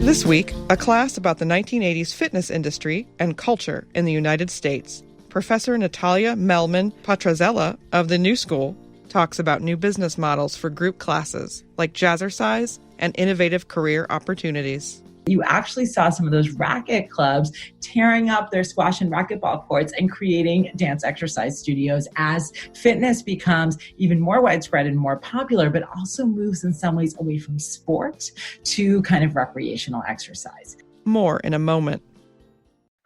This week, a class about the 1980s fitness industry and culture in the United States. Professor Natalia Mehlman Petrzela of the New School talks about new business models for group classes like Jazzercise and innovative career opportunities. You actually saw some of those racket clubs tearing up their squash and racquetball courts and creating dance exercise studios as fitness becomes even more widespread and more popular, but also moves in some ways away from sport to kind of recreational exercise. More in a moment.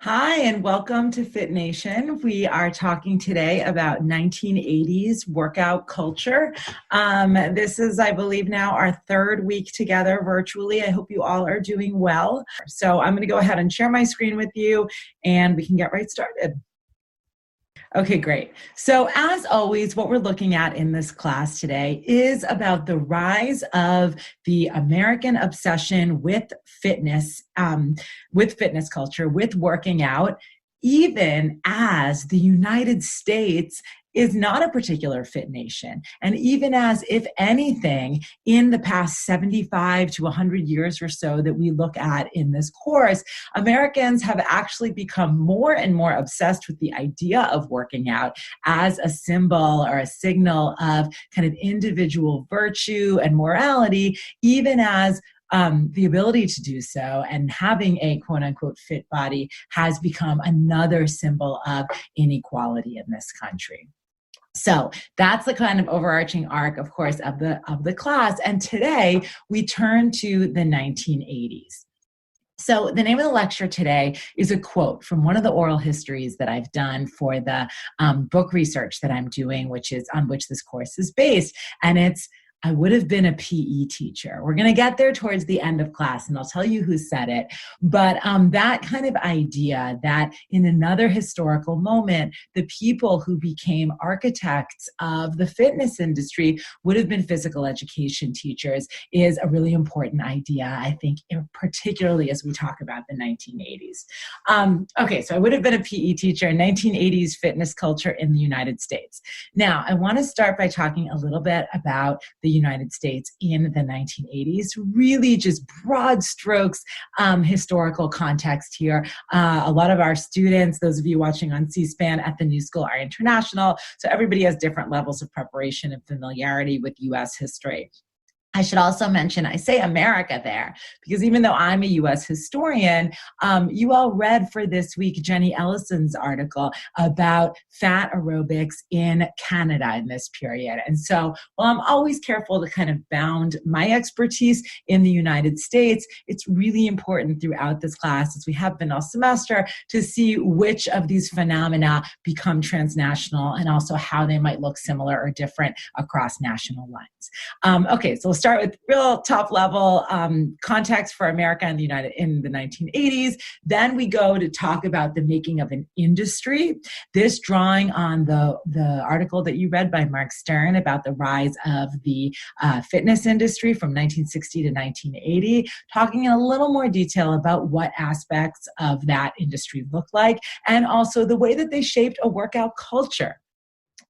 Hi, and welcome to Fit Nation. We are talking today about 1980s workout culture. This is, I believe, now our third week together virtually. I hope you all are doing well. So I'm going to go ahead and share my screen with you, and we can get right started. Okay, great. So as always, what we're looking at in this class today is about the rise of the American obsession with fitness culture, with working out, even as the United States is not a particular fit nation. And even as, if anything, in the past 75 to 100 years or so that we look at in this course, Americans have actually become more and more obsessed with the idea of working out as a symbol or a signal of kind of individual virtue and morality, even as the ability to do so and having a quote unquote fit body has become another symbol of inequality in this country. So that's the kind of overarching arc, of course, of the class. And today we turn to the 1980s. So the name of the lecture today is a quote from one of the oral histories that I've done for the book research that I'm doing, which is on which this course is based. And it's, "I would have been a PE teacher." We're going to get there towards the end of class, and I'll tell you who said it. But that kind of idea that in another historical moment, the people who became architects of the fitness industry would have been physical education teachers is a really important idea, I think, particularly as we talk about the 1980s. Okay, so I would have been a PE teacher, 1980s fitness culture in the United States. Now, I want to start by talking a little bit about the United States in the 1980s, really just broad strokes, historical context here. A lot of our students, those of you watching on C-SPAN at the New School, are international, so everybody has different levels of preparation and familiarity with U.S. history. I should also mention, I say America there, because even though I'm a U.S. historian, you all read for this week Jenny Ellison's article about fat aerobics in Canada in this period. And so while I'm always careful to kind of bound my expertise in the United States, it's really important throughout this class, as we have been all semester, to see which of these phenomena become transnational and also how they might look similar or different across national lines. Okay, so we'll start with real top level context for America in the 1980s. Then we go to talk about the making of an industry. This drawing on the article that you read by Mark Stern about the rise of the fitness industry from 1960 to 1980, talking in a little more detail about what aspects of that industry look like and also the way that they shaped a workout culture.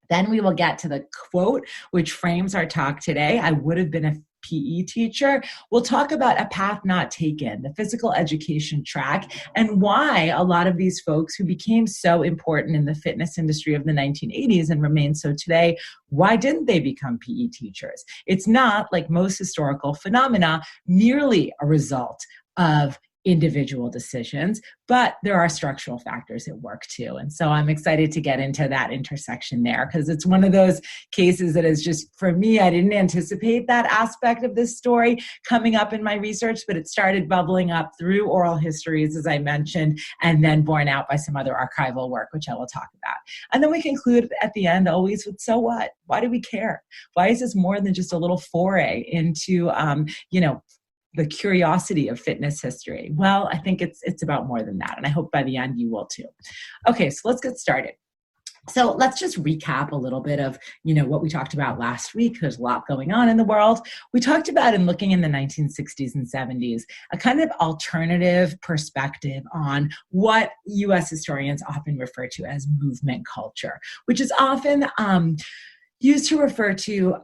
Then we will get to the quote, which frames our talk today. "I would have been a PE teacher." We'll talk about a path not taken, the physical education track, and why a lot of these folks who became so important in the fitness industry of the 1980s and remain so today, why didn't they become PE teachers? It's not, like most historical phenomena, merely a result of individual decisions, but there are structural factors at work too. And so I'm excited to get into that intersection there because it's one of those cases that is just, for me, I didn't anticipate that aspect of this story coming up in my research, but it started bubbling up through oral histories, as I mentioned, and then borne out by some other archival work, which I will talk about. And then we conclude at the end always with, so what? Why do we care? Why is this more than just a little foray into, the curiosity of fitness history? Well, I think it's about more than that. And I hope by the end you will too. Okay, so let's get started. So let's just recap a little bit of, what we talked about last week. There's a lot going on in the world. We talked about, in looking in the 1960s and 70s, a kind of alternative perspective on what U.S. historians often refer to as movement culture, which is often used to refer to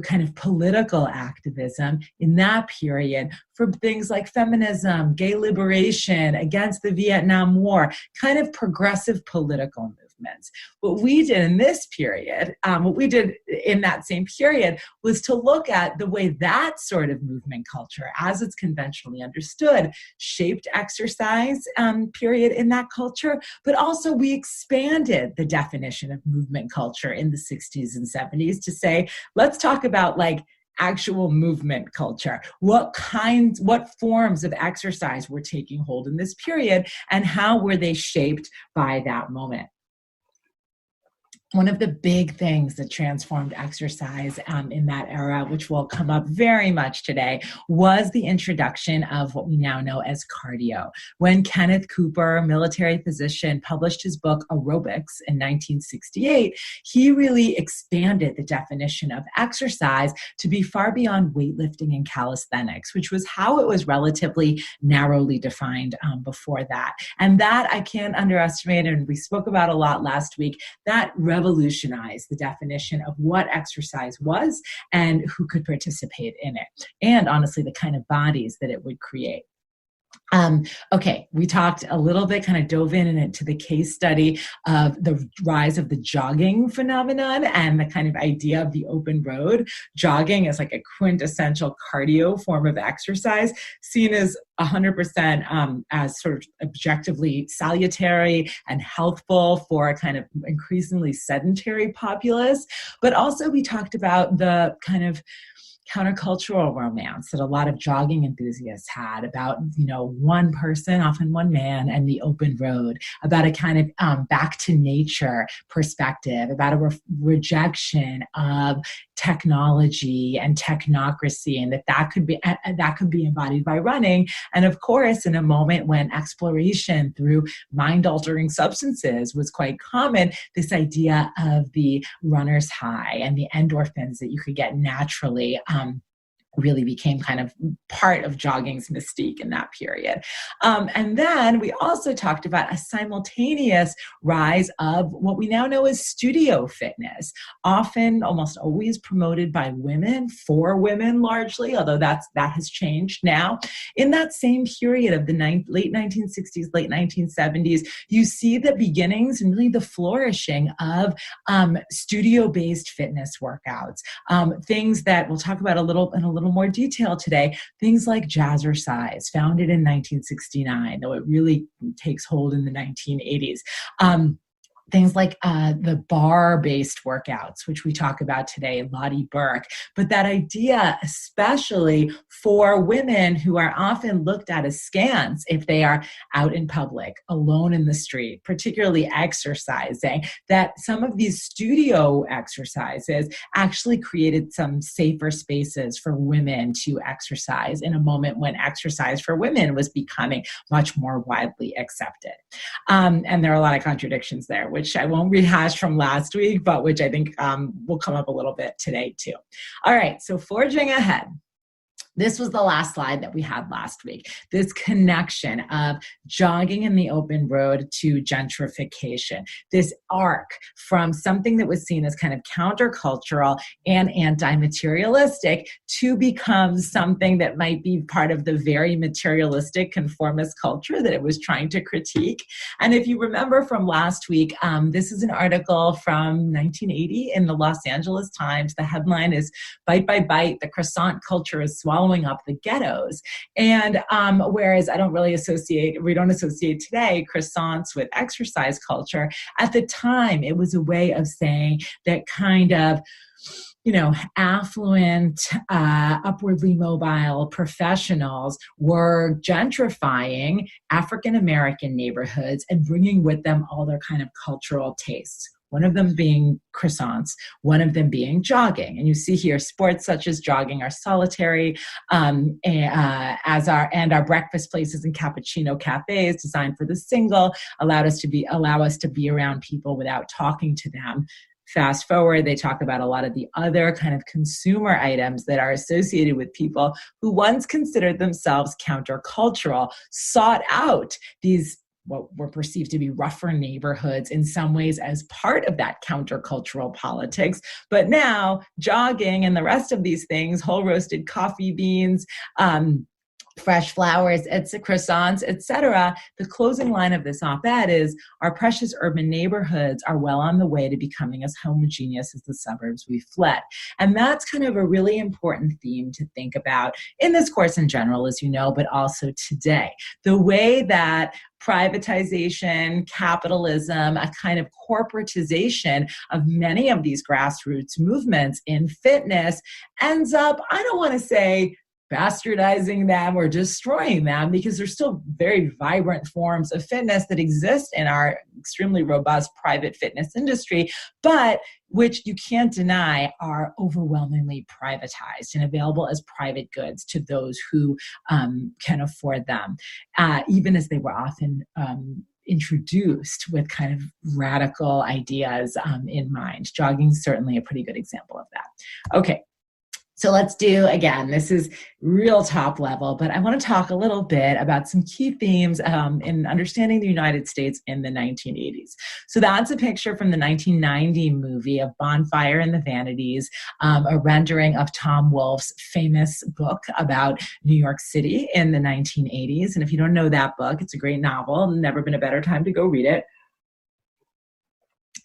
kind of political activism in that period for things like feminism, gay liberation, against the Vietnam War, kind of progressive political movements. What we did in this period, what we did in that same period, was to look at the way that sort of movement culture, as it's conventionally understood, shaped exercise period in that culture, but also we expanded the definition of movement culture in the 60s and 70s to say, let's talk about like actual movement culture. What forms of exercise were taking hold in this period, and how were they shaped by that moment? One of the big things that transformed exercise in that era, which will come up very much today, was the introduction of what we now know as cardio. When Kenneth Cooper, military physician, published his book Aerobics in 1968, he really expanded the definition of exercise to be far beyond weightlifting and calisthenics, which was how it was relatively narrowly defined before that. And that I can't underestimate, and we spoke about a lot last week, that revolutionized the definition of what exercise was and who could participate in it, and honestly, the kind of bodies that it would create. Okay, we talked a little bit, kind of dove in into the case study of the rise of the jogging phenomenon and the kind of idea of the open road. Jogging is like a quintessential cardio form of exercise, seen as 100% as sort of objectively salutary and healthful for a kind of increasingly sedentary populace. But also we talked about the kind of countercultural romance that a lot of jogging enthusiasts had about, one person, often one man, and the open road, about a kind of back to nature perspective, about a rejection of technology and technocracy, and that could be embodied by running. And of course, in a moment when exploration through mind-altering substances was quite common, this idea of the runner's high and the endorphins that you could get naturally really became kind of part of jogging's mystique in that period. And then we also talked about a simultaneous rise of what we now know as studio fitness, often, almost always promoted by women, for women largely, although that has changed now. In that same period of the late 1960s, late 1970s, you see the beginnings and really the flourishing of studio-based fitness workouts, things that we'll talk about in a little more detail today, things like Jazzercise, founded in 1969, though it really takes hold in the 1980s. Things like the bar-based workouts, which we talk about today, Lottie Burke. But that idea, especially for women who are often looked at as scants if they are out in public, alone in the street, particularly exercising, that some of these studio exercises actually created some safer spaces for women to exercise in a moment when exercise for women was becoming much more widely accepted. And there are a lot of contradictions there, which I won't rehash from last week, but which I think will come up a little bit today too. All right, so forging ahead. This was the last slide that we had last week, this connection of jogging in the open road to gentrification, this arc from something that was seen as kind of countercultural and anti-materialistic to become something that might be part of the very materialistic conformist culture that it was trying to critique. And if you remember from last week, this is an article from 1980 in the Los Angeles Times. The headline is "Bite by Bite, the croissant culture is swallowing up the ghettos." And whereas we don't associate today croissants with exercise culture, at the time it was a way of saying that kind of affluent, upwardly mobile professionals were gentrifying African-American neighborhoods and bringing with them all their kind of cultural tastes. One of them being croissants, one of them being jogging. And you see here, sports such as jogging are solitary, as our breakfast places and cappuccino cafes designed for the single allow us to be around people without talking to them. Fast forward, they talk about a lot of the other kind of consumer items that are associated with people who once considered themselves countercultural, sought out these what were perceived to be rougher neighborhoods in some ways as part of that countercultural politics. But now jogging and the rest of these things, whole roasted coffee beans, fresh flowers, croissants, etc. The closing line of this op-ed is, our precious urban neighborhoods are well on the way to becoming as homogeneous as the suburbs we fled. And that's kind of a really important theme to think about in this course in general, as you know, but also today. The way that privatization, capitalism, a kind of corporatization of many of these grassroots movements in fitness ends up, I don't want to say bastardizing them or destroying them, because there's still very vibrant forms of fitness that exist in our extremely robust private fitness industry, but which you can't deny are overwhelmingly privatized and available as private goods to those who can afford them, even as they were often introduced with kind of radical ideas in mind. Jogging is certainly a pretty good example of that. Okay. So let's do, again, this is real top level, but I want to talk a little bit about some key themes in understanding the United States in the 1980s. So that's a picture from the 1990 movie of Bonfire in the Vanities, a rendering of Tom Wolfe's famous book about New York City in the 1980s. And if you don't know that book, it's a great novel. Never been a better time to go read it.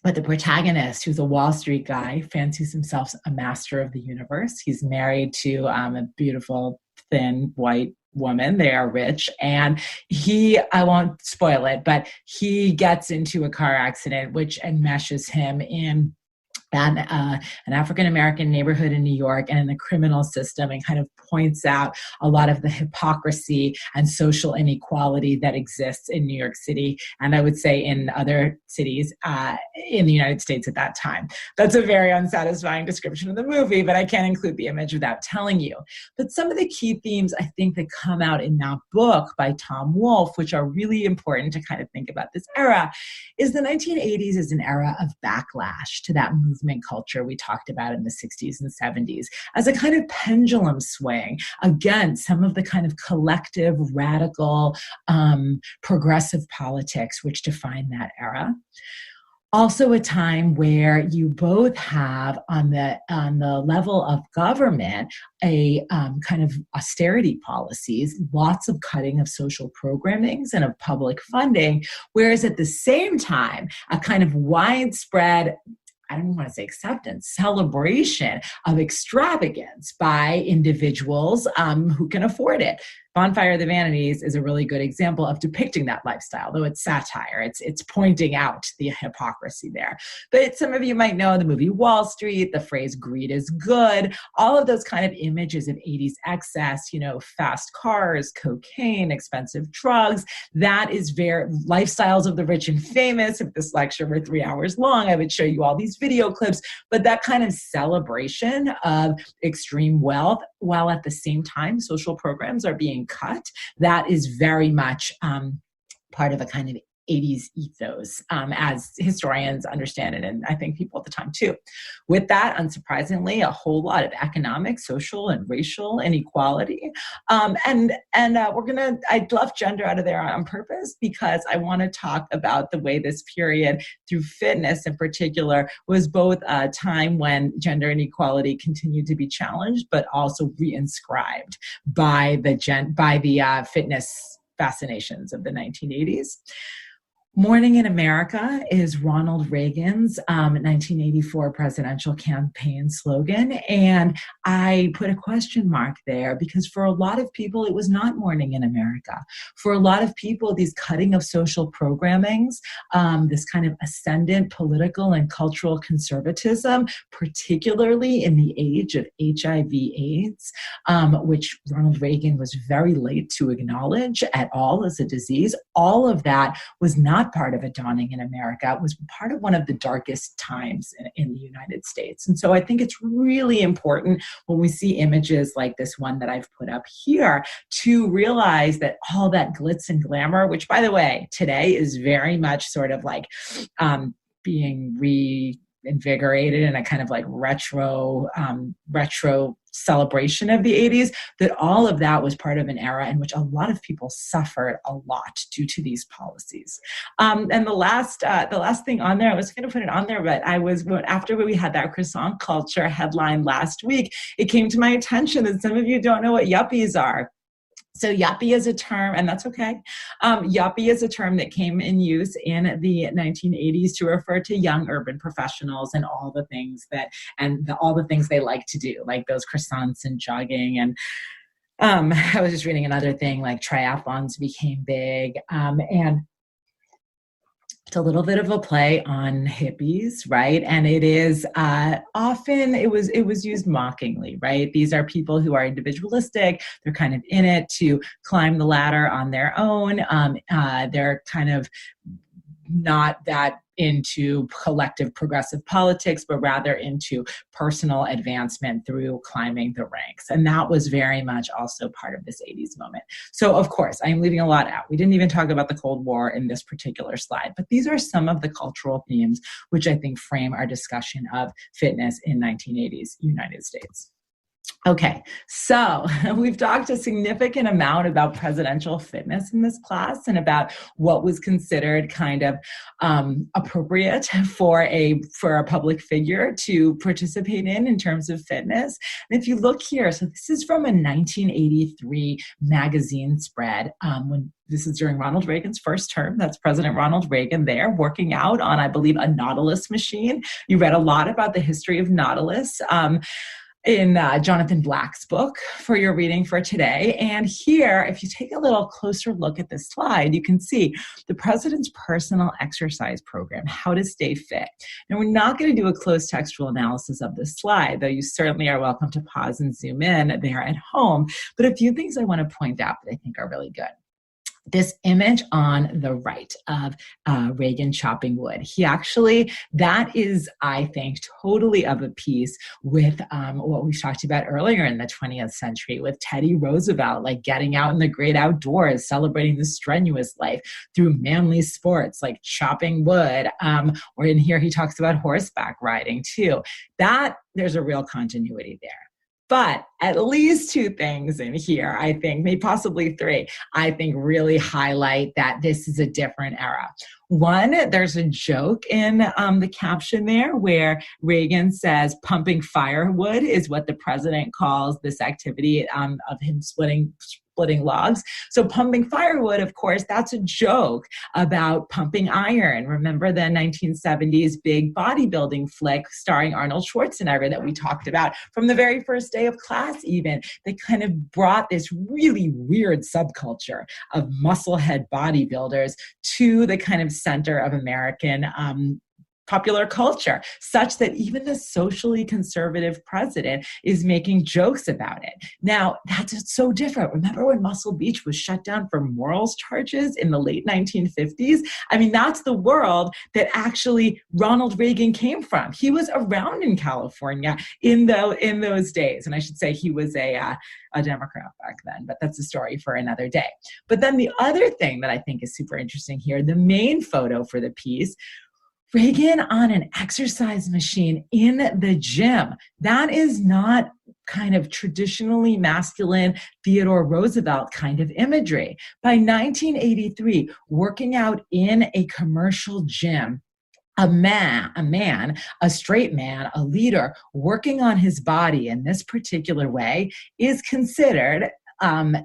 But the protagonist, who's a Wall Street guy, fancies himself a master of the universe. He's married to a beautiful, thin, white woman. They are rich. And I won't spoil it, but he gets into a car accident which enmeshes him in an African-American neighborhood in New York and in the criminal system, and kind of points out a lot of the hypocrisy and social inequality that exists in New York City, and I would say in other cities in the United States at that time. That's a very unsatisfying description of the movie, but I can't include the image without telling you. But some of the key themes I think that come out in that book by Tom Wolfe, which are really important to kind of think about this era, is the 1980s is an era of backlash to that movement culture we talked about in the 60s and 70s as a kind of pendulum swing against some of the kind of collective, radical, progressive politics which define that era. Also a time where you both have on the level of government a kind of austerity policies, lots of cutting of social programmings and of public funding, whereas at the same time, a kind of widespread, I don't want to say acceptance, celebration of extravagance by individuals who can afford it. Bonfire of the Vanities is a really good example of depicting that lifestyle, though it's satire. It's pointing out the hypocrisy there. But some of you might know the movie Wall Street, the phrase greed is good, all of those kind of images of 80s excess, fast cars, cocaine, expensive drugs. That is very lifestyles of the rich and famous. If this lecture were 3 hours long, I would show you all these video clips, but that kind of celebration of extreme wealth, while at the same time social programs are being cut, that is very much part of a kind of 80s ethos, as historians understand it, and I think people at the time too. With that, unsurprisingly, a whole lot of economic, social, and racial inequality. I left gender out of there on purpose because I want to talk about the way this period, through fitness in particular, was both a time when gender inequality continued to be challenged, but also reinscribed by the fitness fascinations of the 1980s. Morning in America is Ronald Reagan's 1984 presidential campaign slogan. And I put a question mark there because for a lot of people, it was not Morning in America. For a lot of people, these cutting of social programmings, this kind of ascendant political and cultural conservatism, particularly in the age of HIV/AIDS, which Ronald Reagan was very late to acknowledge at all as a disease, all of that was not part of a dawning in America. It was part of one of the darkest times in the United States. And so I think it's really important when we see images like this one that I've put up here to realize that all that glitz and glamour, which by the way, today is very much sort of like being reinvigorated in a kind of like retro celebration of the 80s, that all of that was part of an era in which a lot of people suffered a lot due to these policies. And the last thing on there, I was going to put it on there, but after we had that croissant culture headline last week, it came to my attention that some of you don't know what yuppies are. So yuppie is a term, and that's okay. Yuppie is a term that came in use in the 1980s to refer to young urban professionals and all the things they like to do, like those croissants and jogging. And I was just reading another thing, like triathlons became big, and it's a little bit of a play on hippies, right? And it is often it was used mockingly, right? These are people who are individualistic. They're kind of in it to climb the ladder on their own. They're kind of not that into collective progressive politics, but rather into personal advancement through climbing the ranks. And that was very much also part of this 80s moment. So of course, I'm leaving a lot out. We didn't even talk about the Cold War in this particular slide, but these are some of the cultural themes which I think frame our discussion of fitness in 1980s United States. Okay, so we've talked a significant amount about presidential fitness in this class and about what was considered kind of appropriate for a public figure to participate in terms of fitness. And if you look here, so this is from a 1983 magazine spread when this is during Ronald Reagan's first term. That's President Ronald Reagan there working out on, I believe, a Nautilus machine. You read a lot about the history of Nautilus in Jonathan Black's book for your reading for today. And here, if you take a little closer look at this slide, you can see the president's personal exercise program, how to stay fit. Now, we're not going to do a close textual analysis of this slide, though you certainly are welcome to pause and zoom in there at home. But a few things I want to point out that I think are really good. This image on the right of Reagan chopping wood. That is, I think, totally of a piece with what we talked about earlier in the 20th century with Teddy Roosevelt, like getting out in the great outdoors, celebrating the strenuous life through manly sports like chopping wood. Or in here, he talks about horseback riding too. There's a real continuity there. But at least two things in here, I think, maybe possibly three, I think really highlight that this is a different era. One, there's a joke in the caption there where Reagan says pumping firewood is what the president calls this activity of him splitting logs. So pumping firewood, of course, that's a joke about pumping iron. Remember the 1970s big bodybuilding flick starring Arnold Schwarzenegger that we talked about from the very first day of class even, that kind of brought this really weird subculture of musclehead bodybuilders to the kind of center of American popular culture, such that even the socially conservative president is making jokes about it. Now, that's so different. Remember when Muscle Beach was shut down for morals charges in the late 1950s? I mean, that's the world that actually Ronald Reagan came from. He was around in California in those days. And I should say he was a Democrat back then, but that's a story for another day. But then the other thing that I think is super interesting here, the main photo for the piece, Reagan on an exercise machine in the gym. That is not kind of traditionally masculine Theodore Roosevelt kind of imagery. By 1983, working out in a commercial gym, a straight man, a leader working on his body in this particular way is considered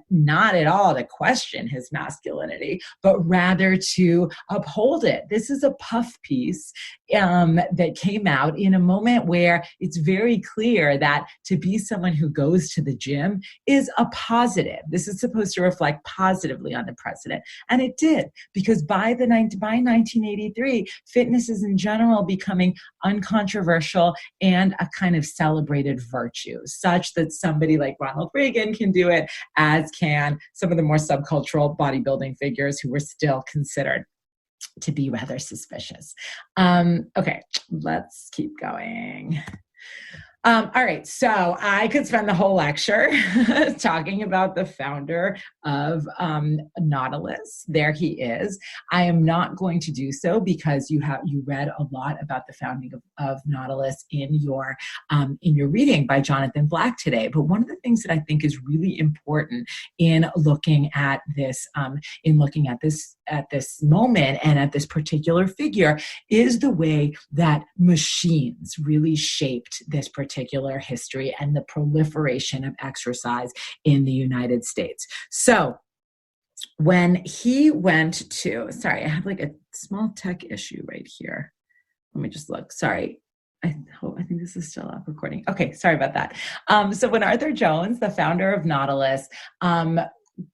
not at all to question his masculinity, but rather to uphold it. This is a puff piece that came out in a moment where it's very clear that to be someone who goes to the gym is a positive. This is supposed to reflect positively on the president. And it did, because by 1983, fitness is in general becoming uncontroversial and a kind of celebrated virtue, such that somebody like Ronald Reagan can do it, as can some of the more subcultural bodybuilding figures who were still considered to be rather suspicious. Okay, let's keep going. All right, so I could spend the whole lecture talking about the founder of Nautilus. There he is. I am not going to do so because you read a lot about the founding of Nautilus in your reading by Jonathan Black today. But one of the things that I think is really important in looking at this at this moment and at this particular figure is the way that machines really shaped this particular history and the proliferation of exercise in the United States. So when he went to, sorry, I have like a small tech issue right here. Let me just look. Sorry. I think this is still up recording. Okay, sorry about that. So when Arthur Jones, the founder of Nautilus,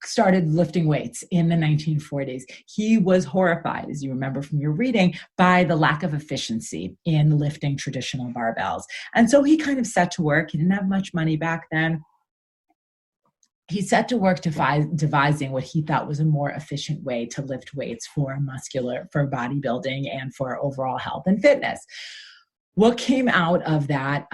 started lifting weights in the 1940s, he was horrified, as you remember from your reading, by the lack of efficiency in lifting traditional barbells. And so he kind of set to work. He didn't have much money back then. He set to work devising what he thought was a more efficient way to lift weights for bodybuilding and for overall health and fitness. What came out of that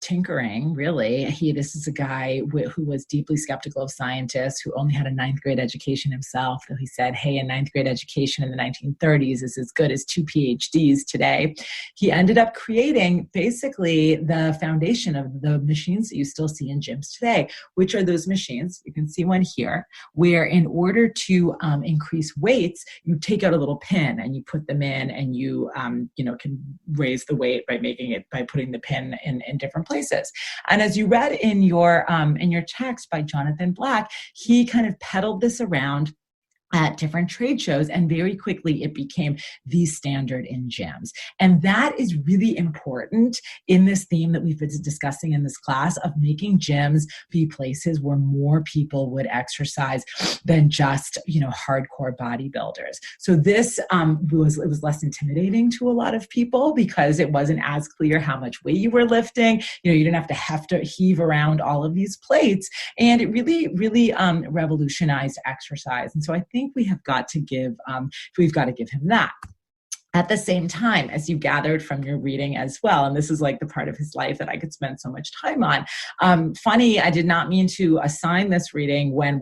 tinkering, really, this is a guy who was deeply skeptical of scientists, who only had a 9th grade education himself, though he said, hey, a 9th grade education in the 1930s is as good as 2 PhDs today. He ended up creating basically the foundation of the machines that you still see in gyms today, which are those machines. You can see one here, where in order to increase weights, you take out a little pin and you put them in, and you can raise the weight by putting the pin in different places. And as you read in your text by Jonathan Black, he kind of peddled this around at different trade shows, and very quickly it became the standard in gyms. And that is really important in this theme that we've been discussing in this class of making gyms be places where more people would exercise than just, hardcore bodybuilders. So this was less intimidating to a lot of people because it wasn't as clear how much weight you were lifting. You didn't have to heave around all of these plates, and it really, really revolutionized exercise. And so I think we've got to give him that. At the same time, as you gathered from your reading as well, and this is like the part of his life that I could spend so much time on. Funny, I did not mean to assign this reading when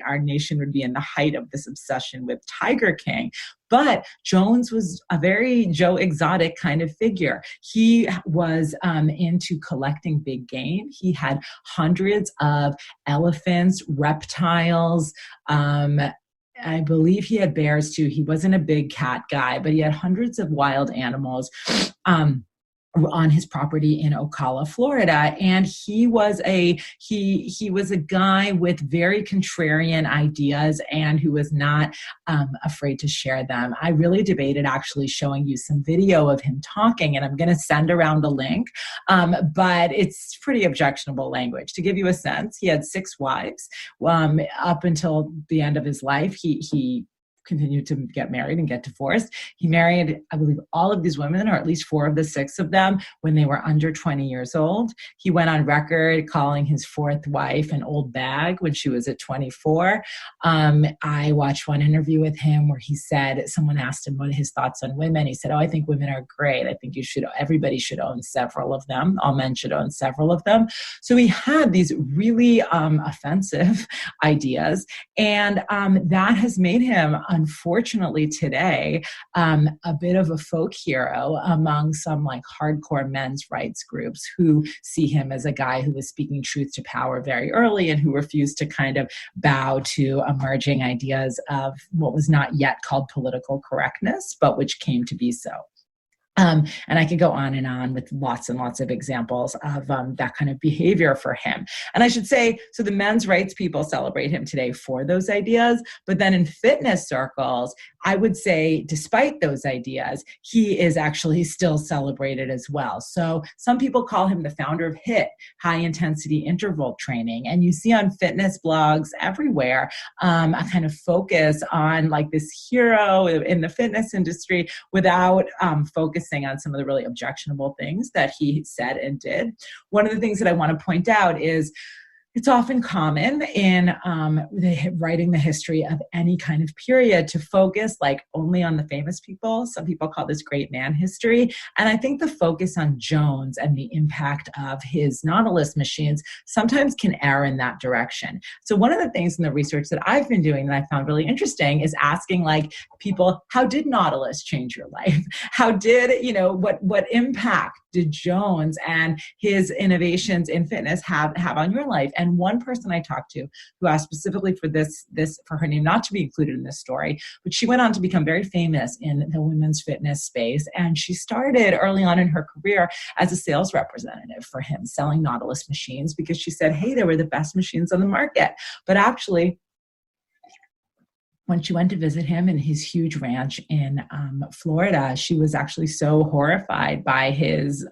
our nation would be in the height of this obsession with Tiger King. But Jones was a very Joe Exotic kind of figure. He was into collecting big game. He had hundreds of elephants, reptiles, I believe he had bears too. He wasn't a big cat guy, but he had hundreds of wild animals on his property in Ocala, Florida. And he was a guy with very contrarian ideas and who was not afraid to share them. I really debated actually showing you some video of him talking, and I'm going to send around a link, but it's pretty objectionable language. To give you a sense, he had 6 wives. Up until the end of his life, he continued to get married and get divorced. He married, I believe, all of these women, or at least 4 of the 6 of them, when they were under 20 years old. He went on record calling his 4th wife an old bag when she was at 24. I watched one interview with him where he said, someone asked him what his thoughts on women. He said, I think women are great. I think everybody should own several of them. All men should own several of them. So he had these really offensive ideas, and that has made him, unfortunately today, a bit of a folk hero among some like hardcore men's rights groups who see him as a guy who was speaking truth to power very early and who refused to kind of bow to emerging ideas of what was not yet called political correctness, but which came to be so. And I could go on and on with lots and lots of examples of that kind of behavior for him. And I should say, so the men's rights people celebrate him today for those ideas, but then in fitness circles, I would say, despite those ideas, he is actually still celebrated as well. So some people call him the founder of HIIT, high intensity interval training. And you see on fitness blogs everywhere a kind of focus on like this hero in the fitness industry without focusing on some of the really objectionable things that he said and did. One of the things that I want to point out is It's often common in writing the history of any kind of period to focus like only on the famous people. Some people call this great man history. And I think the focus on Jones and the impact of his Nautilus machines sometimes can err in that direction. So one of the things in the research that I've been doing that I found really interesting is asking like people, how did Nautilus change your life? How did, what impact did Jones and his innovations in fitness have on your life? And one person I talked to who asked specifically for this for her name not to be included in this story, but she went on to become very famous in the women's fitness space. And she started early on in her career as a sales representative for him, selling Nautilus machines because she said, hey, they were the best machines on the market. But actually, when she went to visit him in his huge ranch in Florida, she was actually so horrified by his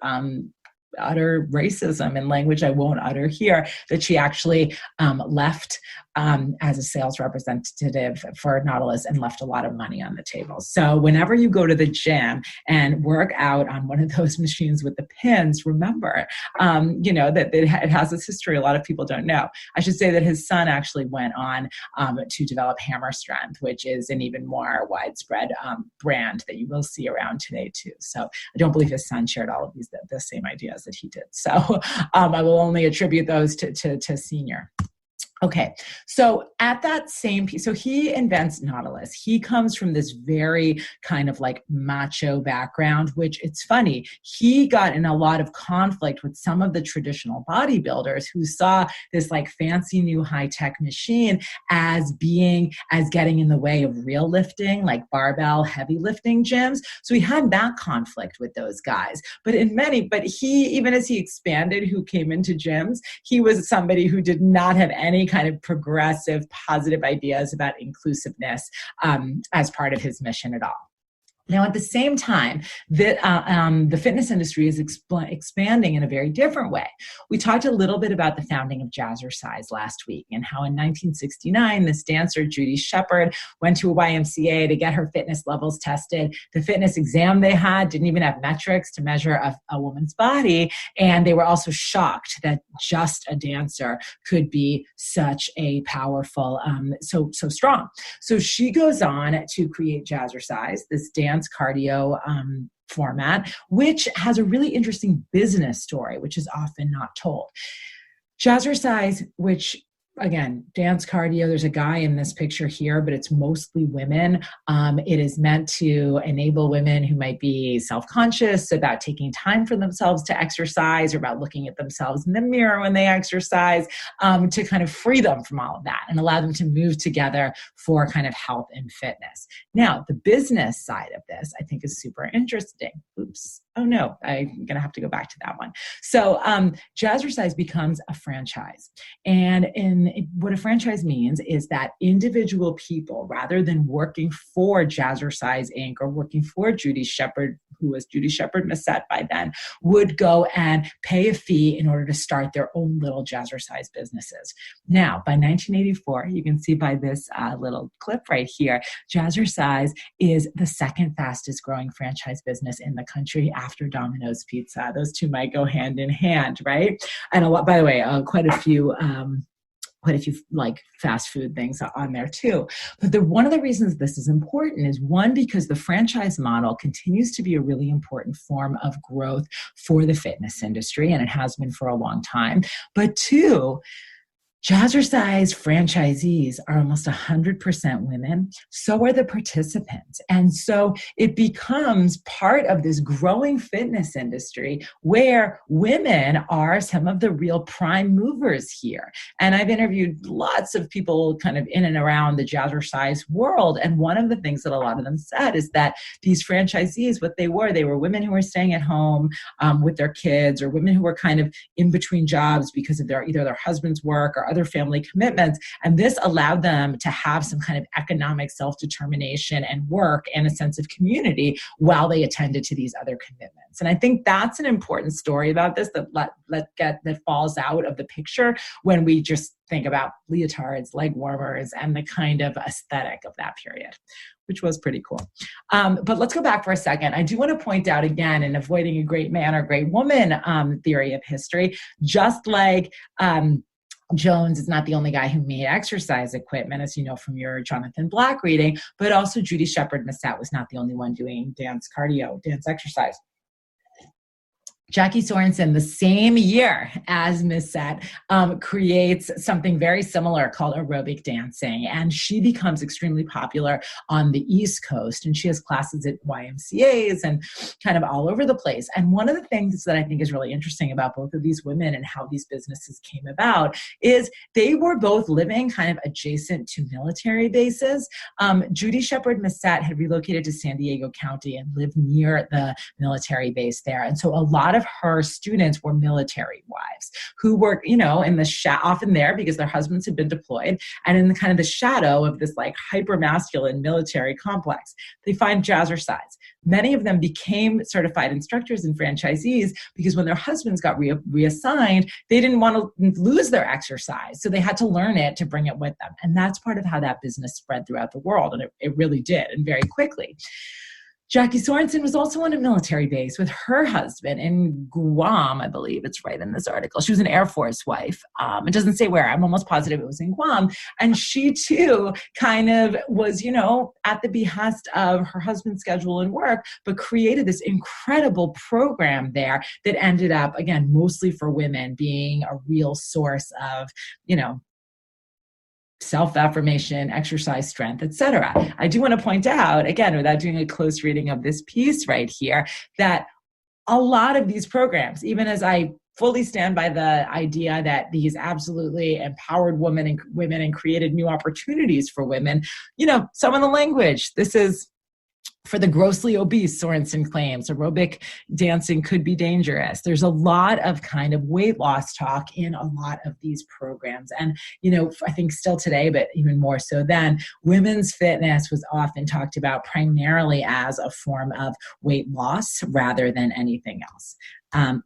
utter racism in language I won't utter here that she actually left as a sales representative for Nautilus and left a lot of money on the table. So whenever you go to the gym and work out on one of those machines with the pins, remember, that it has this history a lot of people don't know. I should say that his son actually went on to develop Hammer Strength, which is an even more widespread brand that you will see around today too. So I don't believe his son shared all of the same ideas that he did. So I will only attribute those to Senior. Okay, so at that same piece, so he invents Nautilus. He comes from this very kind of like macho background, which it's funny, he got in a lot of conflict with some of the traditional bodybuilders who saw this like fancy new high-tech machine as getting in the way of real lifting, like barbell heavy lifting gyms. So he had that conflict with those guys. But he, even as he expanded who came into gyms, he was somebody who did not have any kind of progressive, positive ideas about inclusiveness as part of his mission at all. Now, at the same time, the fitness industry is expanding in a very different way. We talked a little bit about the founding of Jazzercise last week and how in 1969, this dancer, Judy Shepard, went to a YMCA to get her fitness levels tested. The fitness exam they had didn't even have metrics to measure a woman's body. And they were also shocked that just a dancer could be such a powerful, so strong. So she goes on to create Jazzercise, this dance cardio format, which has a really interesting business story, which is often not told. Jazzercise, which again, dance cardio, there's a guy in this picture here, but it's mostly women. It is meant to enable women who might be self-conscious about taking time for themselves to exercise or about looking at themselves in the mirror when they exercise, to kind of free them from all of that and allow them to move together for kind of health and fitness. Now, the business side of this, I think, is super interesting. Oops. Oh no, I'm going to have to go back to that one. So Jazzercise becomes a franchise. And what a franchise means is that individual people, rather than working for Jazzercise Inc. or working for Judy Shepard, who was Judy Shepard Massette by then, would go and pay a fee in order to start their own little Jazzercise businesses. Now, by 1984, you can see by this little clip right here, Jazzercise is the second fastest growing franchise business in the country after Domino's Pizza. Those two might go hand in hand, right? And by the way, quite a few like fast food things on there too. But one of the reasons this is important is one, because the franchise model continues to be a really important form of growth for the fitness industry, and it has been for a long time. But two, Jazzercise franchisees are almost 100% women. So are the participants. And so it becomes part of this growing fitness industry where women are some of the real prime movers here. And I've interviewed lots of people kind of in and around the Jazzercise world. And one of the things that a lot of them said is that these franchisees, what they were women who were staying at home with their kids, or women who were kind of in between jobs because of either their husband's work or other family commitments. And this allowed them to have some kind of economic self-determination and work and a sense of community while they attended to these other commitments. And I think that's an important story about this that falls out of the picture when we just think about leotards, leg warmers, and the kind of aesthetic of that period, which was pretty cool. But let's go back for a second. I do want to point out again, in avoiding a great man or great woman theory of history, just like Jones is not the only guy who made exercise equipment, as you know from your Jonathan Black reading, but also Judy Shepard Massett was not the only one doing dance exercise. Jackie Sorensen, the same year as Massett, creates something very similar called aerobic dancing. And she becomes extremely popular on the East Coast. And she has classes at YMCAs and kind of all over the place. And one of the things that I think is really interesting about both of these women and how these businesses came about is they were both living kind of adjacent to military bases. Judy Shepard Massett had relocated to San Diego County and lived near the military base there. And so a lot of her students were military wives who were, in the often there because their husbands had been deployed and in the kind of the shadow of this like hyper masculine military complex. They find Jazzercise. Many of them became certified instructors and franchisees because when their husbands got reassigned, they didn't want to lose their exercise. So they had to learn it to bring it with them. And that's part of how that business spread throughout the world. And it really did, and very quickly. Jackie Sorensen was also on a military base with her husband in Guam, I believe it's right in this article. She was an Air Force wife. It doesn't say where. I'm almost positive it was in Guam. And she too kind of was, at the behest of her husband's schedule and work, but created this incredible program there that ended up, again, mostly for women being a real source of, self-affirmation, exercise strength, etc. I do want to point out, again, without doing a close reading of this piece right here, that a lot of these programs, even as I fully stand by the idea that these absolutely empowered women and created new opportunities for women, some of the language, this is for the grossly obese, Sorensen claims, aerobic dancing could be dangerous. There's a lot of kind of weight loss talk in a lot of these programs. And, I think still today, but even more so then, women's fitness was often talked about primarily as a form of weight loss rather than anything else.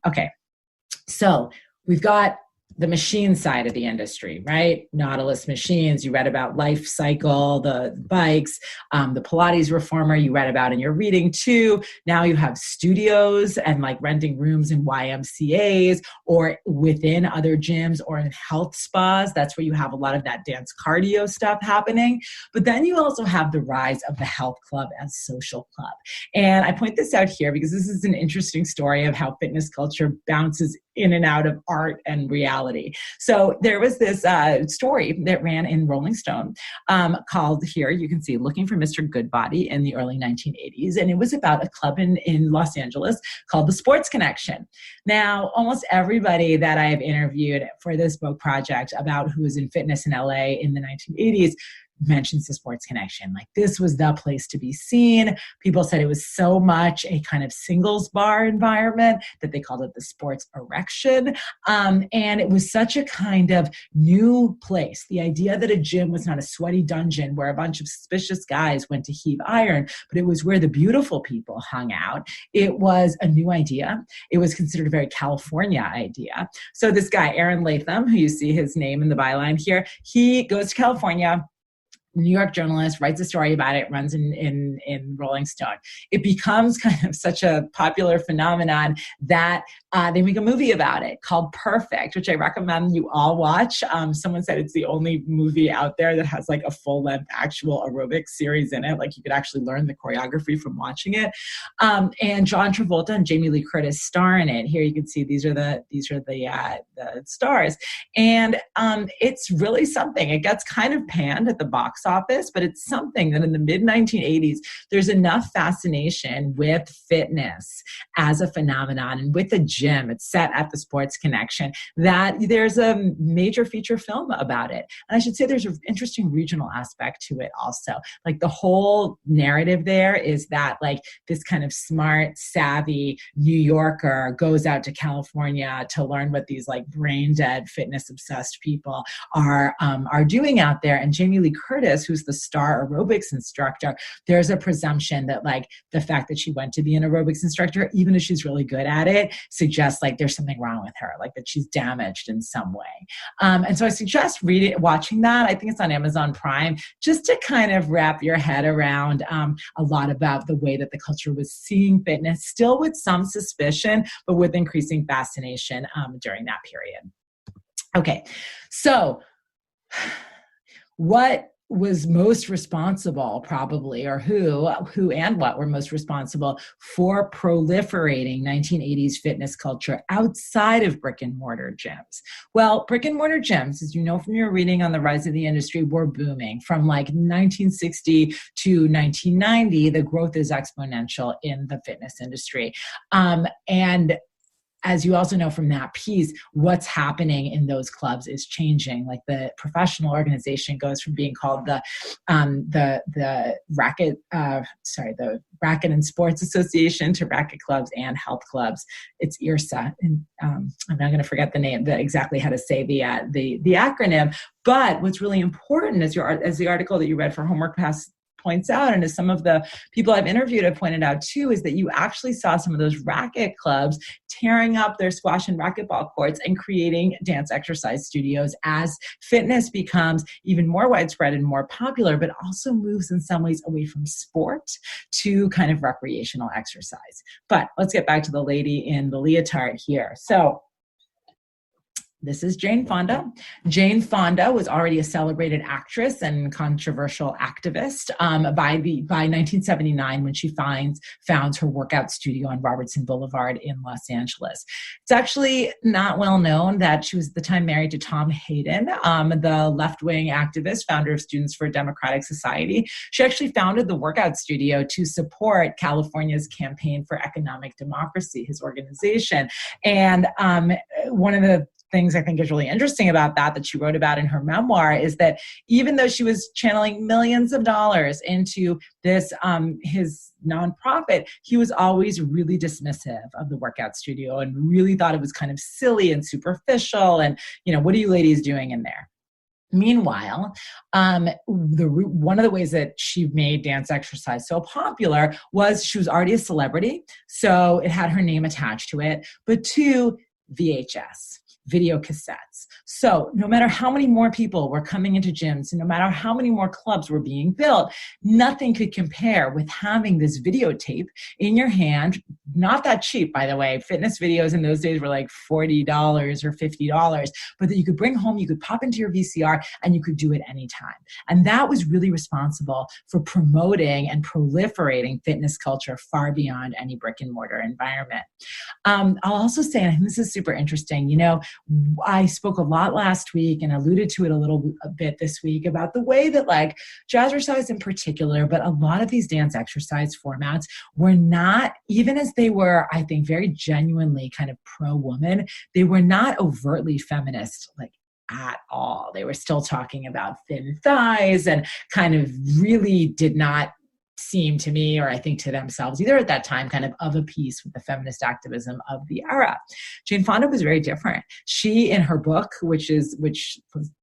Okay, so we've got the machine side of the industry, right? Nautilus machines, you read about Life Cycle, the bikes, the Pilates reformer you read about in your reading too. Now you have studios and like renting rooms in YMCAs or within other gyms or in health spas. That's where you have a lot of that dance cardio stuff happening. But then you also have the rise of the health club as social club. And I point this out here because this is an interesting story of how fitness culture bounces in and out of art and reality. So there was this story that ran in Rolling Stone called, here you can see, Looking for Mr. Goodbody in the early 1980s. And it was about a club in Los Angeles called the Sports Connection. Now, almost everybody that I have interviewed for this book project about who was in fitness in LA in the 1980s mentions the Sports Connection. Like, this was the place to be seen. People said it was so much a kind of singles bar environment that they called it the Sports Erection. And it was such a kind of new place. The idea that a gym was not a sweaty dungeon where a bunch of suspicious guys went to heave iron, but it was where the beautiful people hung out. It was a new idea. It was considered a very California idea. So this guy, Aaron Latham, who you see his name in the byline here, he goes to California. New York journalist, writes a story about it, runs in Rolling Stone. It becomes kind of such a popular phenomenon that they make a movie about it called Perfect, which I recommend you all watch. Someone said it's the only movie out there that has like a full-length actual aerobics series in it. Like, you could actually learn the choreography from watching it. And John Travolta and Jamie Lee Curtis star in it. Here you can see these are the stars. And it's really something. It gets kind of panned at the box office, but it's something that in the mid 1980s, there's enough fascination with fitness as a phenomenon and with the gym. It's set at the Sports Connection that there's a major feature film about it. And I should say there's an interesting regional aspect to it also. Like, the whole narrative there is that like this kind of smart, savvy New Yorker goes out to California to learn what these like brain dead, fitness obsessed people are doing out there. And Jamie Lee Curtis, who's the star aerobics instructor, there's a presumption that like the fact that she went to be an aerobics instructor, even if she's really good at it, suggests like there's something wrong with her, like that she's damaged in some way. And so I suggest watching that. I think it's on Amazon Prime, just to kind of wrap your head around a lot about the way that the culture was seeing fitness, still with some suspicion, but with increasing fascination during that period. Okay, so what was most responsible probably, or who and what were most responsible for proliferating 1980s fitness culture outside of brick and mortar gyms? Well, brick and mortar gyms, as you know from your reading on the rise of the industry, were booming. From like 1960 to 1990, the growth is exponential in the fitness industry. And as you also know from that piece, what's happening in those clubs is changing. Like the professional organization goes from being called the Racket and Sports Association to Racket Clubs and Health Clubs. It's IRSA, and I'm not going to forget the name, exactly how to say the acronym. But what's really important, as the article that you read for Homework Pass points out, and as some of the people I've interviewed have pointed out too, is that you actually saw some of those racket clubs tearing up their squash and racquetball courts and creating dance exercise studios as fitness becomes even more widespread and more popular, but also moves in some ways away from sport to kind of recreational exercise. But let's get back to the lady in the leotard here. So this is Jane Fonda. Jane Fonda was already a celebrated actress and controversial activist by 1979 when she founds her workout studio on Robertson Boulevard in Los Angeles. It's actually not well known that she was at the time married to Tom Hayden, the left-wing activist, founder of Students for a Democratic Society. She actually founded the workout studio to support California's Campaign for Economic Democracy, his organization. And one of the things I think is really interesting about that she wrote about in her memoir is that even though she was channeling millions of dollars into this, his nonprofit, he was always really dismissive of the workout studio and really thought it was kind of silly and superficial. And, what are you ladies doing in there? Meanwhile, one of the ways that she made dance exercise so popular was she was already a celebrity, so it had her name attached to it, but two, VHS. Video cassettes. So no matter how many more people were coming into gyms and no matter how many more clubs were being built, nothing could compare with having this videotape in your hand. Not that cheap, by the way. Fitness videos in those days were like $40 or $50, but that you could bring home, you could pop into your VCR and you could do it anytime. And that was really responsible for promoting and proliferating fitness culture far beyond any brick and mortar environment. I'll also say, and I think this is super interesting, I spoke a lot last week and alluded to it a bit this week about the way that like Jazzercise in particular, but a lot of these dance exercise formats were not, even as they were, I think, very genuinely kind of pro-woman, they were not overtly feminist, like at all. They were still talking about thin thighs and kind of really did not seem to me, or I think to themselves either at that time, kind of a piece with the feminist activism of the era. Jane Fonda was very different. She, in her book, which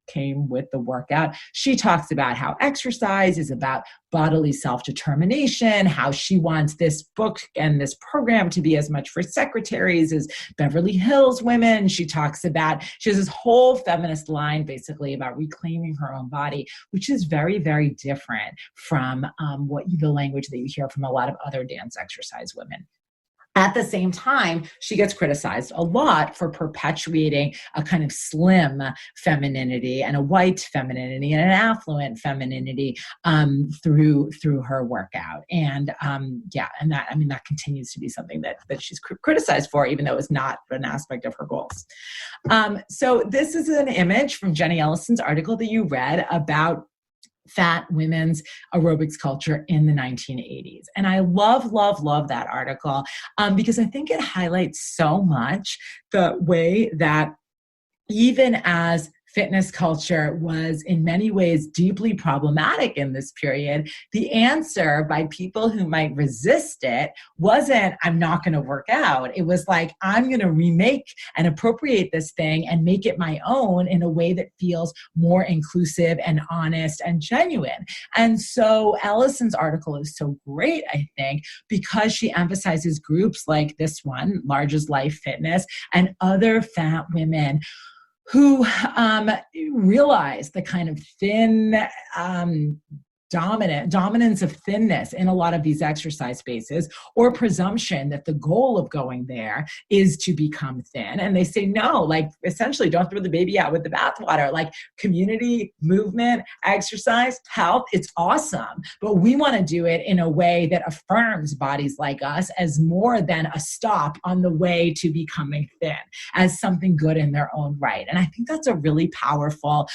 came with the workout, she talks about how exercise is about bodily self-determination, how she wants this book and this program to be as much for secretaries as Beverly Hills women. She has this whole feminist line basically about reclaiming her own body, which is very, very different from the language that you hear from a lot of other dance exercise women. At the same time, she gets criticized a lot for perpetuating a kind of slim femininity and a white femininity and an affluent femininity through her workout. And that continues to be something that she's criticized for, even though it's not an aspect of her goals. So this is an image from Jenny Ellison's article that you read about fat women's aerobics culture in the 1980s. And I love, love, love that article because I think it highlights so much the way that even as fitness culture was in many ways deeply problematic in this period, the answer by people who might resist it wasn't, I'm not going to work out. It was like, I'm going to remake and appropriate this thing and make it my own in a way that feels more inclusive and honest and genuine. And so Ellison's article is so great, I think, because she emphasizes groups like this one, Large as Life Fitness, and other fat women who realize the kind of thin dominance of thinness in a lot of these exercise spaces, or presumption that the goal of going there is to become thin. And they say, no, like essentially don't throw the baby out with the bathwater. Like community, movement, exercise, health, it's awesome. But we want to do it in a way that affirms bodies like us as more than a stop on the way to becoming thin, as something good in their own right. And I think that's a really powerful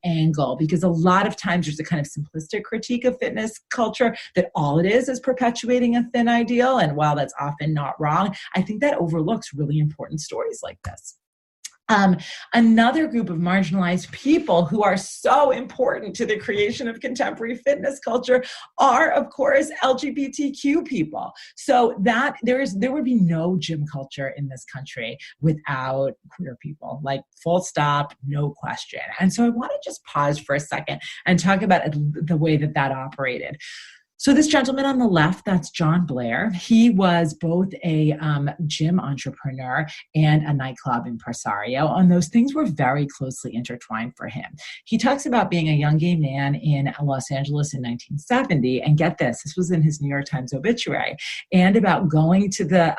angle, because a lot of times there's a kind of simplistic critique of fitness culture that all it is perpetuating a thin ideal. And while that's often not wrong, I think that overlooks really important stories like this. Another group of marginalized people who are so important to the creation of contemporary fitness culture are, of course, LGBTQ people. So that there would be no gym culture in this country without queer people, like full stop, no question. And so I want to just pause for a second and talk about the way that operated. So this gentleman on the left, that's John Blair. He was both a gym entrepreneur and a nightclub impresario, and those things were very closely intertwined for him. He talks about being a young gay man in Los Angeles in 1970, and get this was in his New York Times obituary, and about going to the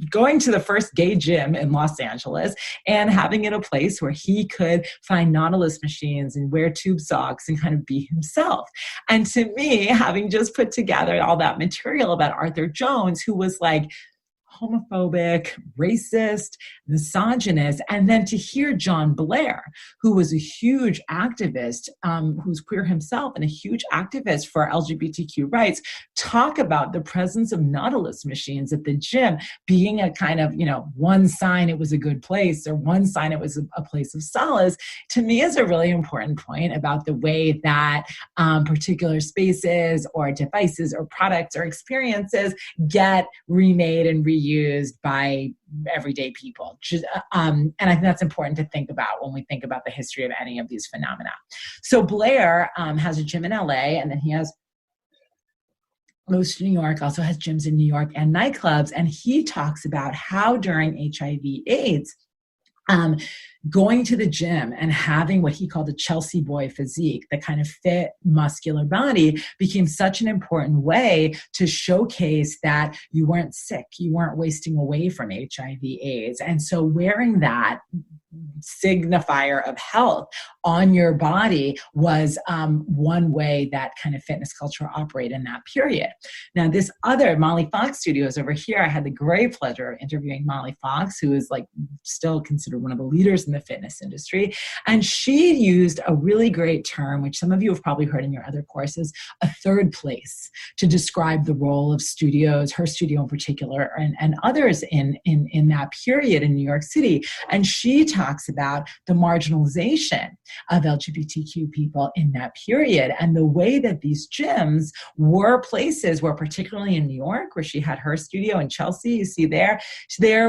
going to the first gay gym in Los Angeles and having it a place where he could find Nautilus machines and wear tube socks and kind of be himself. And to me, having just put together all that material about Arthur Jones, who was like homophobic, racist, misogynist, and then to hear John Blair, who was a huge activist, who's queer himself and a huge activist for LGBTQ rights, talk about the presence of Nautilus machines at the gym being a kind of, one sign it was a good place or one sign it was a place of solace, to me is a really important point about the way that particular spaces or devices or products or experiences get remade and reused by everyday people. And I think that's important to think about when we think about the history of any of these phenomena. So Blair has a gym in LA, and then he goes to New York, also has gyms in New York and nightclubs. And he talks about how during HIV/AIDS, going to the gym and having what he called a Chelsea boy physique, the kind of fit, muscular body, became such an important way to showcase that you weren't sick, you weren't wasting away from HIV/AIDS. And so wearing that signifier of health on your body was one way that kind of fitness culture operated in that period. Now, this other Molly Fox Studios over here, I had the great pleasure of interviewing Molly Fox, who is like still considered one of the leaders in the fitness industry. And she used a really great term, which some of you have probably heard in your other courses, a third place, to describe the role of studios, her studio in particular, and others in that period in New York City. And she talks about the marginalization of LGBTQ people in that period and the way that these gyms were places where, particularly in New York, where she had her studio in Chelsea, you see there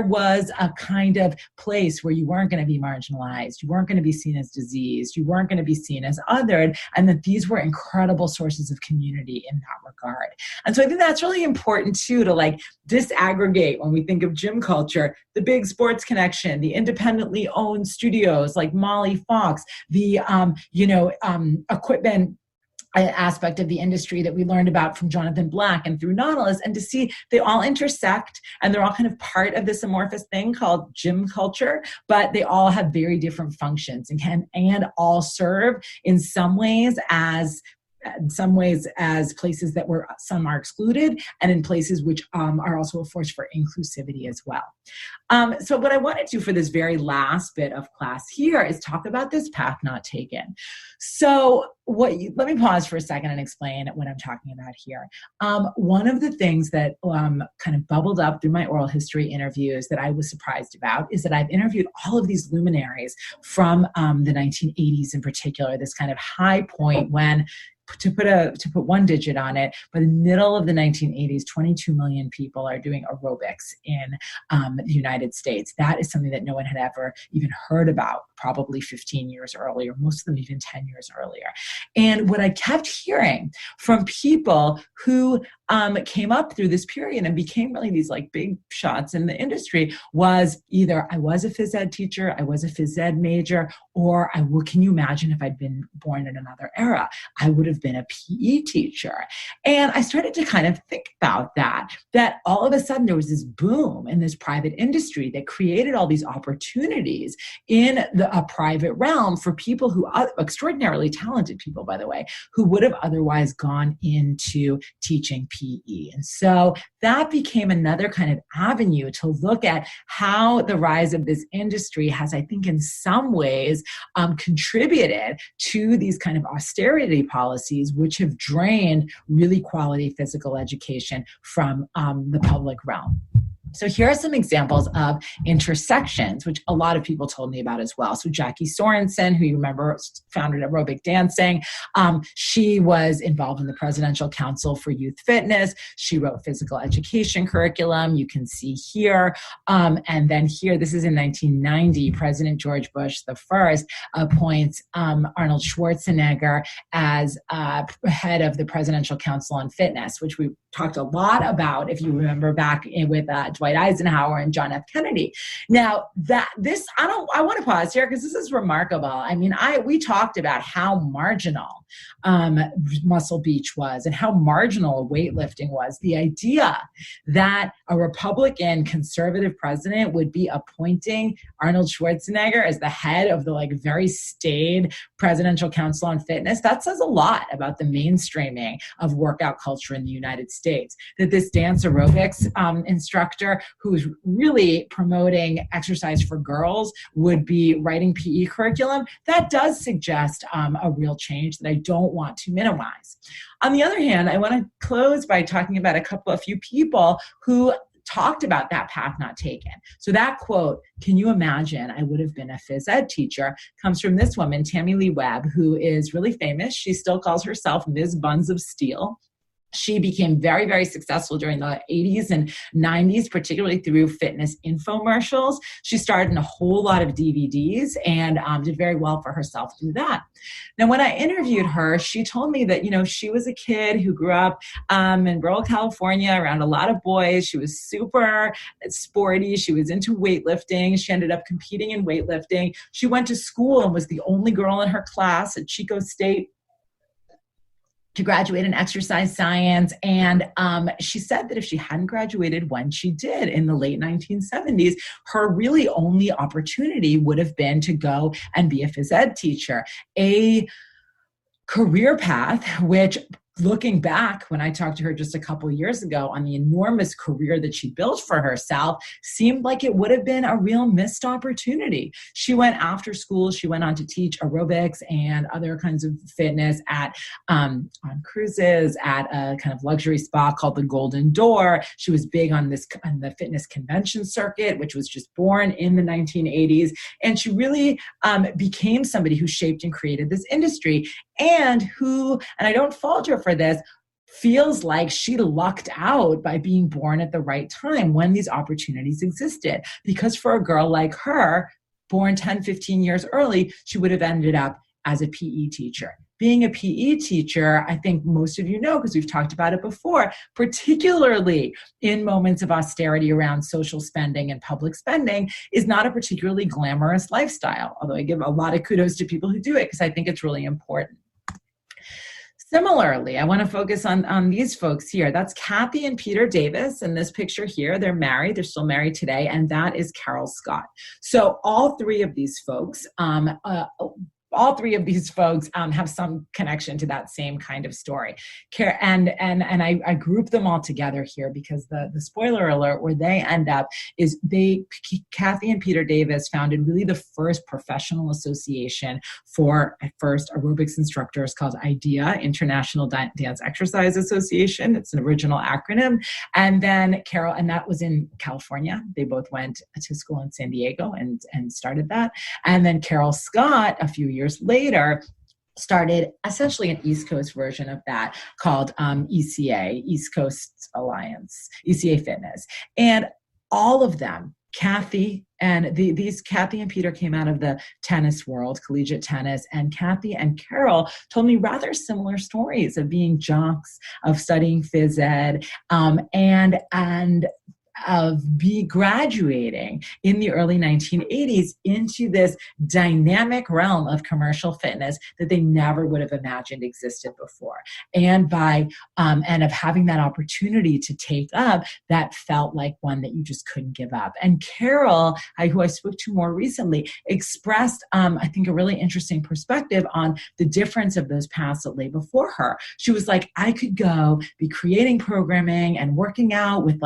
was a kind of place where you weren't going to be marginalized, you weren't going to be seen as diseased, you weren't going to be seen as othered, and that these were incredible sources of community in that regard. And so I think that's really important too, to like disaggregate when we think of gym culture, the big sports connection, the independently owned studios like Molly Fox, the equipment aspect of the industry that we learned about from Jonathan Black and through Nautilus, and to see they all intersect and they're all kind of part of this amorphous thing called gym culture, but they all have very different functions and all serve in some ways as places that some are excluded, and in places which are also a force for inclusivity as well. So what I want to do for this very last bit of class here is talk about this path not taken. So let me pause for a second and explain what I'm talking about here. One of the things that kind of bubbled up through my oral history interviews that I was surprised about is that I've interviewed all of these luminaries from the 1980s in particular, this kind of high point when, to put one digit on it, by the middle of the 1980s, 22 million people are doing aerobics in the United States. That is something that no one had ever even heard about, probably 15 years earlier, most of them even 10 years earlier. And what I kept hearing from people who came up through this period and became really these like big shots in the industry was either I was a phys ed teacher, I was a phys ed major, Or can you imagine if I'd been born in another era? I would have been a PE teacher. And I started to kind of think about that all of a sudden there was this boom in this private industry that created all these opportunities in a private realm for people who are extraordinarily talented people, by the way, who would have otherwise gone into teaching PE. And so that became another kind of avenue to look at how the rise of this industry has, I think, in some ways contributed to these kind of austerity policies, which have drained really quality physical education from the public realm. So here are some examples of intersections, which a lot of people told me about as well. So Jackie Sorensen, who you remember founded Aerobic Dancing, she was involved in the Presidential Council for Youth Fitness. She wrote physical education curriculum. You can see here. And then here, this is in 1990, President George Bush the first appoints Arnold Schwarzenegger as head of the Presidential Council on Fitness, which we talked a lot about, if you remember back with Dwight Eisenhower and John F. Kennedy. Now I want to pause here because this is remarkable. I mean, we talked about how marginal Muscle Beach was and how marginal weightlifting was. The idea that a Republican conservative president would be appointing Arnold Schwarzenegger as the head of the very staid Presidential Council on Fitness, that says a lot about the mainstreaming of workout culture in the United States. That this dance aerobics instructor who's really promoting exercise for girls would be writing PE curriculum, that does suggest a real change that I don't want to minimize. On the other hand, I want to close by talking about a few people who talked about that path not taken. So that quote, "Can you imagine I would have been a phys ed teacher," comes from this woman, Tammy Lee Webb, who is really famous. She still calls herself Ms. Buns of Steel. She became very, very successful during the 80s and 90s, particularly through fitness infomercials. She starred in a whole lot of DVDs and did very well for herself through that. Now, when I interviewed her, she told me that, she was a kid who grew up in rural California around a lot of boys. She was super sporty. She was into weightlifting. She ended up competing in weightlifting. She went to school and was the only girl in her class at Chico State to graduate in exercise science. And she said that if she hadn't graduated when she did in the late 1970s, her really only opportunity would have been to go and be a phys ed teacher, a career path which, looking back, when I talked to her just a couple of years ago on the enormous career that she built for herself, seemed like it would have been a real missed opportunity. She went after school. She went on to teach aerobics and other kinds of fitness on cruises at a kind of luxury spa called the Golden Door. She was big on the fitness convention circuit, which was just born in the 1980s. And she really became somebody who shaped and created this industry, and I don't fault her for this, feels like she lucked out by being born at the right time when these opportunities existed. Because for a girl like her, born 10, 15 years early, she would have ended up as a PE teacher. Being a PE teacher, I think most of you know, because we've talked about it before, particularly in moments of austerity around social spending and public spending, is not a particularly glamorous lifestyle. Although I give a lot of kudos to people who do it because I think it's really important. Similarly, I want to focus on these folks here. That's Kathy and Peter Davis in this picture here. They're married. They're still married today. And that is Carol Scott. So all three of these folks have some connection to that same kind of story. And I group them all together here because the spoiler alert where they end up is Kathy and Peter Davis founded really the first professional association for, at first, aerobics instructors called IDEA, International Dance Exercise Association. It's an original acronym. And then Carol, and that was in California. They both went to school in San Diego and started that. And then Carol Scott, a few years later, started essentially an East Coast version of that called ECA, East Coast Alliance, ECA Fitness. And all of them, Kathy and Peter came out of the tennis world, collegiate tennis, and Kathy and Carol told me rather similar stories of being jocks, of studying phys ed, and graduating in the early 1980s into this dynamic realm of commercial fitness that they never would have imagined existed before. And of having that opportunity to take up, that felt like one that you just couldn't give up. And Carol, who I spoke to more recently, expressed, I think, a really interesting perspective on the difference of those paths that lay before her. She was like, I could go be creating programming and working out with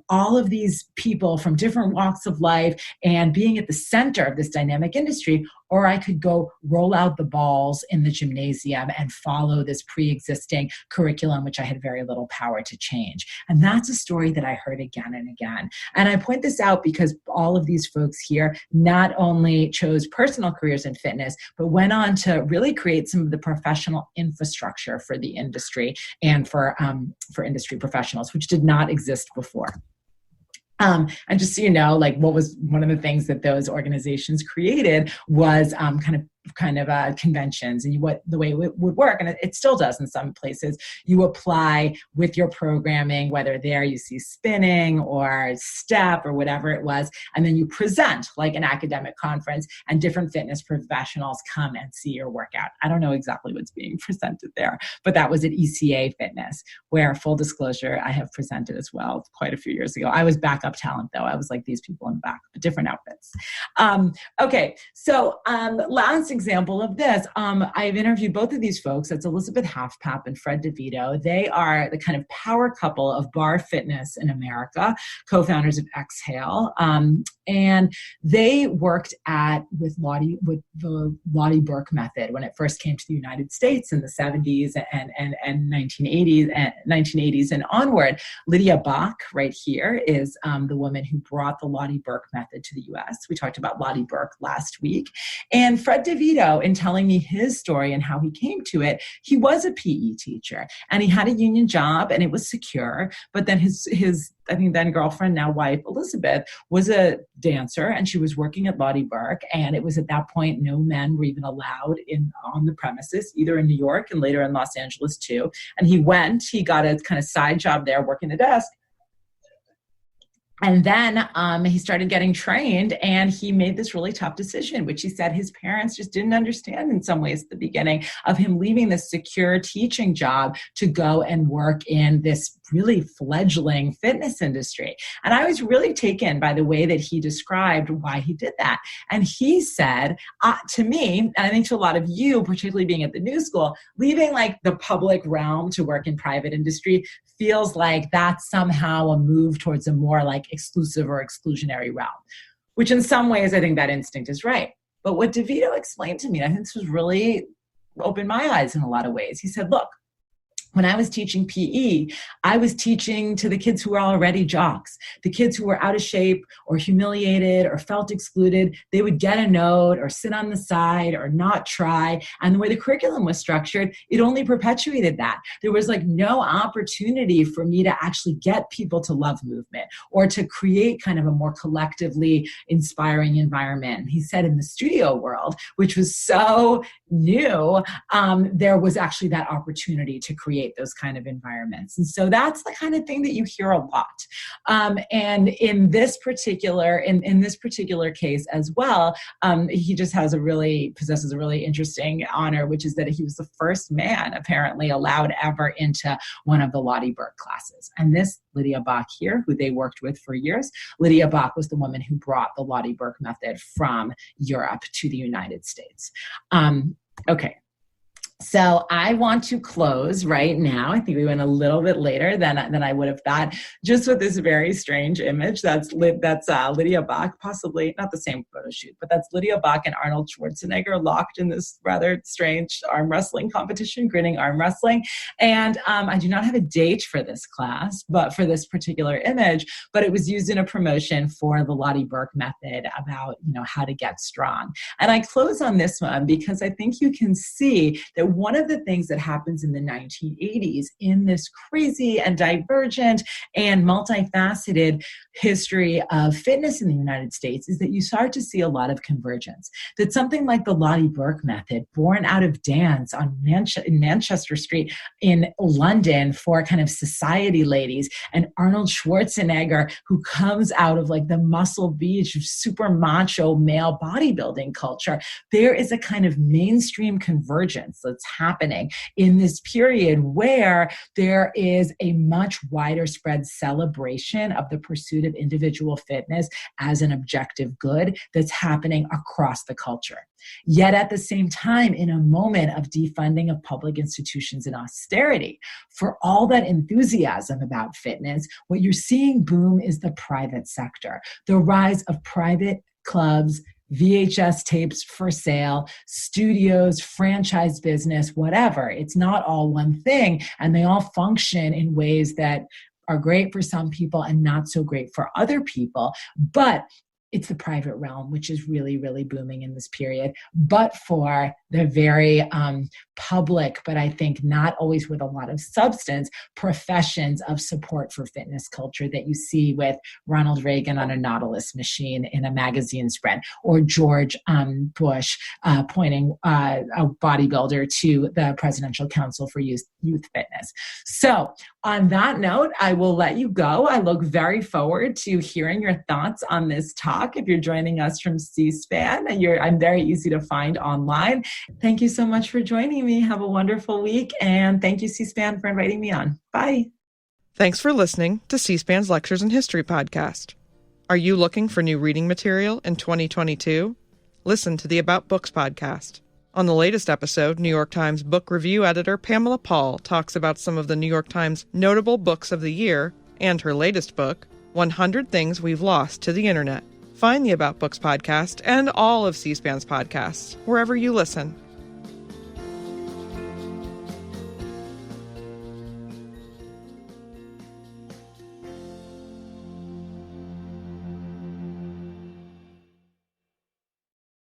all of these people from different walks of life and being at the center of this dynamic industry, or I could go roll out the balls in the gymnasium and follow this pre-existing curriculum, which I had very little power to change. And that's a story that I heard again and again. And I point this out because all of these folks here not only chose personal careers in fitness, but went on to really create some of the professional infrastructure for the industry and for industry professionals, which did not exist before. And just so you know, what was one of the things that those organizations created was kind of conventions, and the way it would work, and it still does in some places. You apply with your programming, whether there you see spinning or step or whatever it was, and then you present like an academic conference, and different fitness professionals come and see your workout. I don't know exactly what's being presented there, but that was at ECA Fitness, where, full disclosure, I have presented as well quite a few years ago. I was backup talent though. I was like these people in the back, but different outfits. Okay, so last example of this, I've interviewed both of these folks. That's Elizabeth Halfpap and Fred DeVito. They are the kind of power couple of bar fitness in America, co-founders of Exhale. And they worked with the Lottie Burke method when it first came to the United States in the 70s and 1980s and onward. Lydia Bach right here is the woman who brought the Lottie Burke method to the US. We talked about Lottie Burke last week. And Fred DeVito, in telling me his story and how he came to it, he was a PE teacher and he had a union job and it was secure. But then his I think then girlfriend, now wife, Elizabeth, was a dancer and she was working at Lottie Burke. And it was at that point, no men were even allowed on the premises, either in New York and later in Los Angeles too. And he got a kind of side job there working the desk. And then he started getting trained and he made this really tough decision, which he said his parents just didn't understand in some ways at the beginning, of him leaving this secure teaching job to go and work in this really fledgling fitness industry. And I was really taken by the way that he described why he did that. And he said to me, and I think to a lot of you, particularly being at the New School, leaving the public realm to work in private industry feels like that's somehow a move towards a more exclusive or exclusionary realm, which in some ways I think that instinct is right. But what DeVito explained to me, and I think this was really opened my eyes in a lot of ways. He said, look, when I was teaching PE, I was teaching to the kids who were already jocks, the kids who were out of shape or humiliated or felt excluded. They would get a note or sit on the side or not try. And the way the curriculum was structured, it only perpetuated that. There was no opportunity for me to actually get people to love movement or to create kind of a more collectively inspiring environment. He said in the studio world, which was so new, there was actually that opportunity to create those kind of environments. And so that's the kind of thing that you hear a lot. And in this particular case as well, he just possesses a really interesting honor, which is that he was the first man apparently allowed ever into one of the Lottie Burke classes. And this Lydia Bach here, who they worked with for years, Lydia Bach was the woman who brought the Lottie Burke method from Europe to the United States. Okay. So I want to close right now. I think we went a little bit later than I would have thought, just with this very strange image. That's Lydia Bach, possibly not the same photo shoot, but that's Lydia Bach and Arnold Schwarzenegger locked in this rather strange arm wrestling competition, grinning arm wrestling. And I do not have a date for this class, but for this particular image, but it was used in a promotion for the Lottie Burke method about how to get strong. And I close on this one because I think you can see that one of the things that happens in the 1980s in this crazy and divergent and multifaceted history of fitness in the United States is that you start to see a lot of convergence. That something like the Lottie Burke method, born out of dance on in Manchester Street in London for kind of society ladies, and Arnold Schwarzenegger, who comes out of like the Muscle Beach super macho male bodybuilding culture, there is a kind of mainstream convergence that's happening in this period where there is a much wider spread celebration of the pursuit of individual fitness as an objective good that's happening across the culture. Yet at the same time, in a moment of defunding of public institutions and austerity, for all that enthusiasm about fitness, what you're seeing boom is the private sector, the rise of private clubs, VHS tapes for sale, studios, franchise business, whatever. It's not all one thing, and they all function in ways that are great for some people and not so great for other people. But it's the private realm, which is really, really booming in this period, but for the very public, but I think not always with a lot of substance, professions of support for fitness culture that you see with Ronald Reagan on a Nautilus machine in a magazine spread, or George Bush pointing a bodybuilder to the Presidential Council for Youth Fitness. So on that note, I will let you go. I look very forward to hearing your thoughts on this talk. If you're joining us from C-SPAN, I'm very easy to find online. Thank you so much for joining me. Have a wonderful week. And thank you, C-SPAN, for inviting me on. Bye. Thanks for listening to C-SPAN's Lectures in History podcast. Are you looking for new reading material in 2022? Listen to the About Books podcast. On the latest episode, New York Times book review editor Pamela Paul talks about some of the New York Times notable books of the year and her latest book, 100 Things We've Lost to the Internet. Find the About Books podcast and all of C-SPAN's podcasts wherever you listen.